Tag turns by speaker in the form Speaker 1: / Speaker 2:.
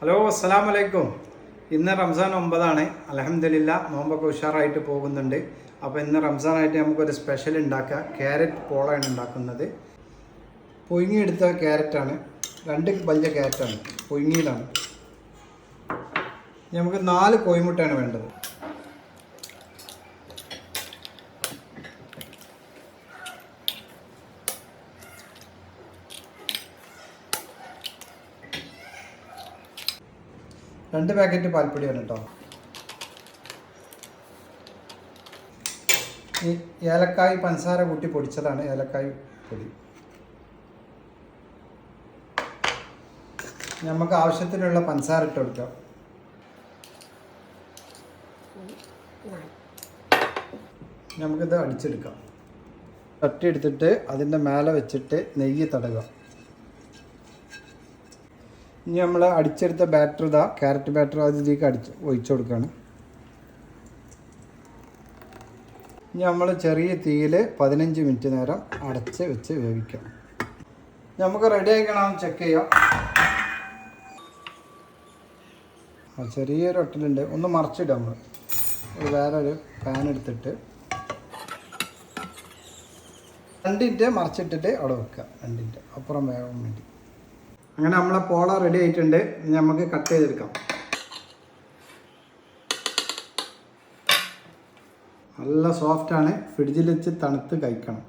Speaker 1: Hello അസ്സലാമു അലൈക്കും. ഇന്ന് റംസാൻ 9 ആണ്. അൽഹംദുലില്ലാഹ് നോമ്പൊക്കെ ഉഷാറായിട്ട് പോകുന്നുണ്ട്. അപ്പോൾ ഇന്ന് റംസാനായിട്ട് നമുക്കൊരു സ്പെഷ്യൽ ഉണ്ടാക്കുക. ക്യാരറ്റ് പോളയാണ് ഉണ്ടാക്കുന്നത്. പുഴുങ്ങിയെടുത്ത ക്യാരറ്റാണ്, 2 വലിയ ക്യാരറ്റാണ്, പുഴുങ്ങിയതാണ്. നമുക്ക് 4 കോഴിമുട്ടയാണ് വേണ്ടത്. രണ്ട് പാക്കറ്റ് പാൽപ്പൊടിയാണ് കേട്ടോ. ഈ ഏലക്കായ് പഞ്ചസാര കൂട്ടി പൊടിച്ചതാണ്, ഏലക്കായ് പൊടി. നമുക്ക് ആവശ്യത്തിനുള്ള പഞ്ചസാര ഇട്ട് കൊടുക്കാം. നമുക്കിത് അടിച്ചെടുക്കാം. തട്ടിയെടുത്തിട്ട് അതിൻ്റെ മേലെ വെച്ചിട്ട് നെയ്യ് തടവുക. ഇനി നമ്മൾ അടിച്ചെടുത്ത ബാറ്റർ, ക്യാരറ്റ് ബാറ്റർ അതിലേക്ക് ഒഴിച്ചു കൊടുക്കുകയാണ്. ഇനി നമ്മൾ ചെറിയ തീയിൽ 15 മിനിറ്റ് നേരം അടച്ച് വെച്ച് വേവിക്കാം. നമുക്ക് റെഡി ആയിക്കണം ചെക്ക് ചെയ്യാം. ചെറിയൊരു ഒട്ടലുണ്ട്, ഒന്ന് മറിച്ചിടാം. നമ്മൾ വേറൊരു പാൻ എടുത്തിട്ട് 2 മിനിറ്റ് മറിച്ചിട്ടിട്ട് അവിടെ വെക്കുക. 2 മിനിറ്റ് അപ്പുറം വേകാൻ വേണ്ടി. അങ്ങനെ നമ്മളെ പോള റെഡി ആയിട്ടുണ്ട്. ഇനി നമുക്ക് കട്ട് ചെയ്തെടുക്കാം. നല്ല സോഫ്റ്റാണ്. ഫ്രിഡ്ജിൽ വെച്ച് തണുത്ത് കഴിക്കണം.